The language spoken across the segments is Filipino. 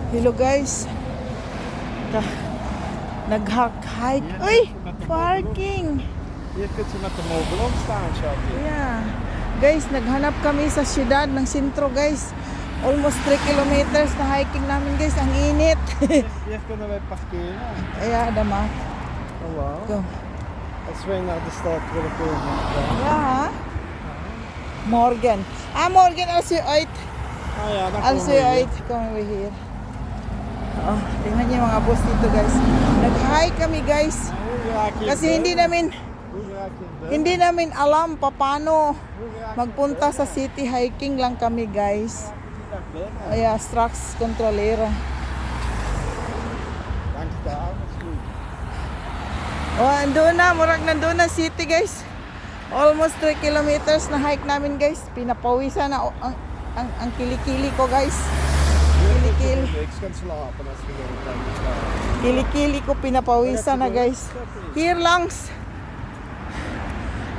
Hello guys. Nag-hike. Uy! Parking! Hier kunt je met de mobiel staan, schatje. Yeah. Guys, naghanap kami sa siyudad ng sentro guys. Almost 3 kilometers na hiking namin guys. Ang init. Hier kunnen wij parkeren. Ja, dama. Oh wow. Go. Als wij naar de stad willen komen. Ja. Morgen. Morgen als je uit. Ah ja, dan Als komen je we hier. uit, komen we hier. Oh, tingnan niyo yung mga boss dito guys. Nag-hike kami guys. Hoe raak je Kasi in hindi bed? namin Hoe raak je in bed? Hindi namin alam paano Hoe raak je magpunta sa city. Hiking lang kami guys. naar binnen? Ay, Strax Controlera. Langs de avond is goed. Oh, andun na. Murag nandun na city guys. Almost 3 kilometers na hike namin guys. Pinapawisan na ang kilikili ko guys. Kilikili. Ik kan slapen als we gaan slapen. Kilikili ko pinapawisan na guys. Here langs.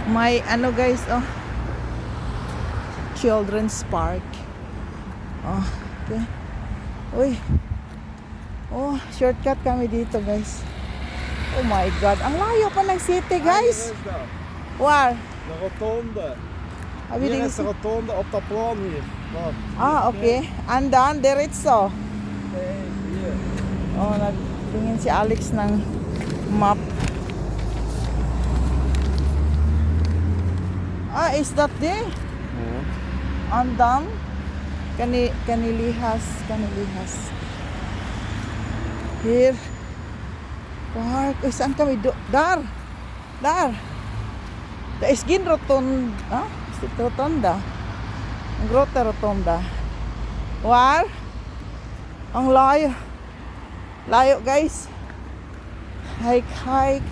May ano guys, oh. Children's Park. Oh, okay. Uy. Oh, shortcut kami dito guys. Oh my God. Ang layo pa ng city guys. Hier is dat. Waar? De rotonde. Abi Hier ding is de rotonde op dat plan hier. Wat? okay. Andan, diretso. Nee, hier. Oh, nagtingin si Alex ng map. Is that there? Andam? Kanilihas. Here. Park. Uy, saan kami? Dar. Da is gin rotonda. Is it rotonda? Ang grota rotonda. War? Ang layo. Layo guys. Hike.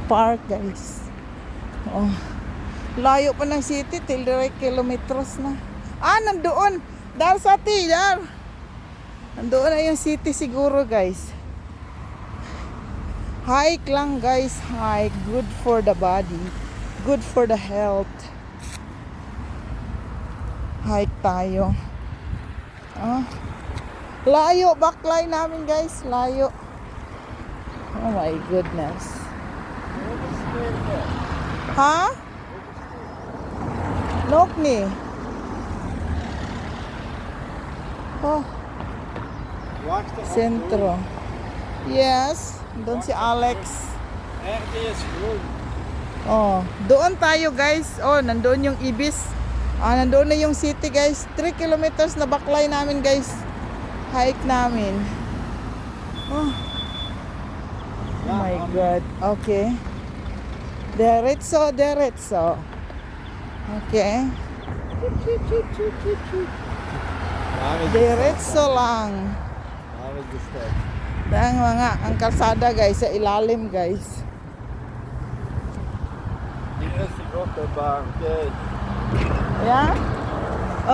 Park guys. Oh. Layo pa ng city till 3 kilometers na. Nandoon. Dar sa dar. Nandoon na yung city siguro guys. Hike lang guys. Hike. Good for the body. Good for the health. Hike tayo. Layo. Backline namin guys. Layo. Oh my goodness. Ha? Nokni. Oh, Wacht er sentro. Yes, doon si Alex. RD is groen. Oh, doon tayo guys. Oh, nandoon yung Ibis. Nandoon na yung city guys. 3 kilometers na backline namin guys. Hike namin. Oh my God. Okay. Diretso. Okay. Waar is de Diretso lang. stad? Waar is de stad? Ang kalsada guys, sa ilalim guys. Hier is de grote baan. Kijk. Yeah?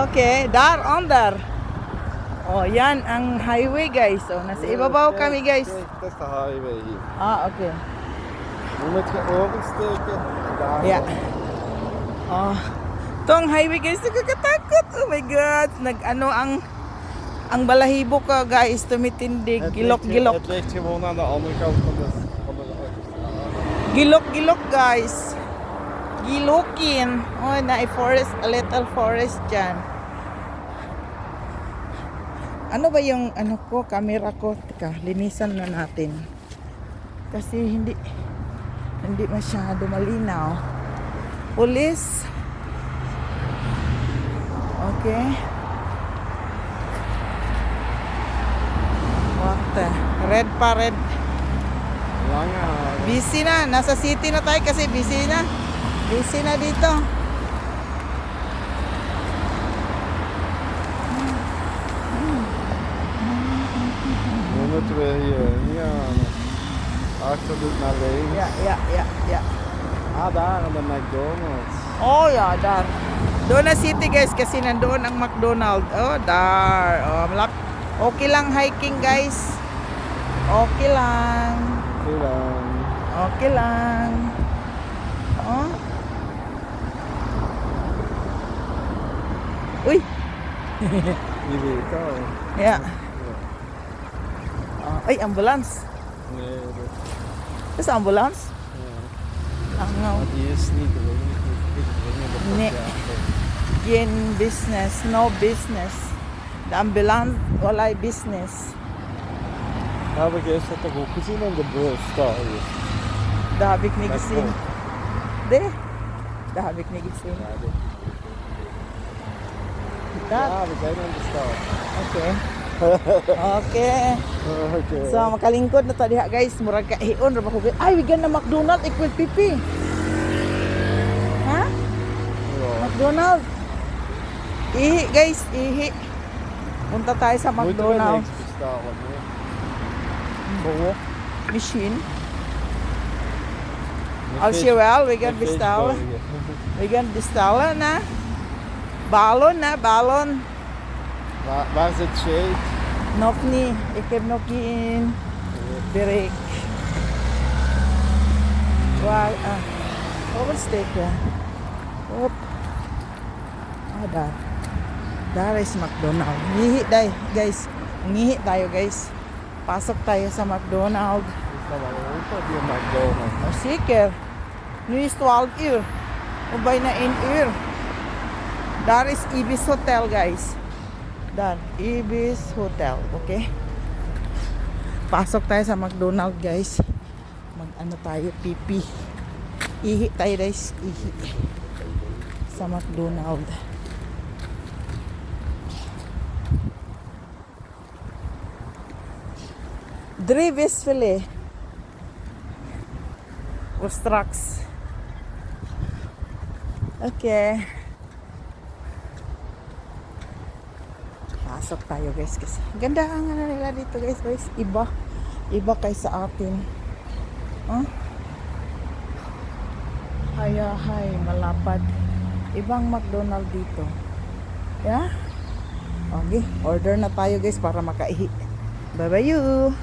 Okay, onder. Oh, yan ang highway guys. Oh, nasa ibabaw kami guys. Kijk, dat is de highway hier. Okay. Nu moet je oversteken. Daar. Ja. Oh. Tong highway guys, nakakatakot. Oh my God. Ang balahibo ka guys, tumitindig. Gilok-gilok. Het ligt gewoon aan de andere kant van de autostrade. Gilok-gilok guys. Gilokin. Oh, a little forest dyan. Ano ba yung camera ko? Teka, linisan na natin. Kasi hindi masyado malinaw. Police. Okay. What? Red. Lange haren. Busy na. Nasa city na tayo kasi busy na. Busy na dito. Nu moeten we hier aan. Achterhoek naar links. Ja. Daar aan de McDonald's. Oh, yeah, dar. Doon na city guys kasi nandoon ang McDonald's. Oh, dar. Oh, okay lang hiking guys. Okay lang. Hoe lang? Okay lang. Yeah. Ay, ambulance. Nee, Is ambulance? maar die is niet Nee. Geen business, no business. De ambulance, wala business. Heb ik eerst dat toch ook gezien op de bus daar hier. Dat heb ik niet Met gezien. Bob. Nee? Dat heb ik niet gezien. Ja, Dat? ja, we zijn aan de start. Okay. Okay. Oké. So, makalingkod na to diha guys. Murag kahiyon. Ra ba ko? Ay, we na McDonald's. Equal pipi. Ha? Ja. McDonald's. Ihi guys, ihi. Punta tayo sa Moeten we McDonald's. niks bestellen, nee? Oo. Machine. Een Als je vis- wel, we een gaan bestellen. visburger. We gaan bestellen na. Balon na, balon. Waar zit shade? Nog niet. Ik heb nog niet in bereik. Waar, oversteken. Hop. Daar. Daar is McDonald's. Ngihi tayo, guys. Ngihi tayo, guys. Pasok tayo sa McDonald's. Is dat wel open, die McDonald's? Oh, zeker. Nu is 12 uur. O bijna 1 uur. Daar is Ibis Hotel, guys. Daar, Ibis Hotel, okay? Pasok tayo sa McDonald's, guys. Mag-ano tayo, pipi. Ihi tayo, guys. Ihi. Sa McDonald's. Drivesville. Or Strax. Okay. Pasok tayo guys kasi ganda ang ano nila dito guys. Iba kaysa atin. Huh? Hay, malapad. Ibang McDonald's dito. Yeah? Okay, order na tayo guys para makaihi. Bye bye you.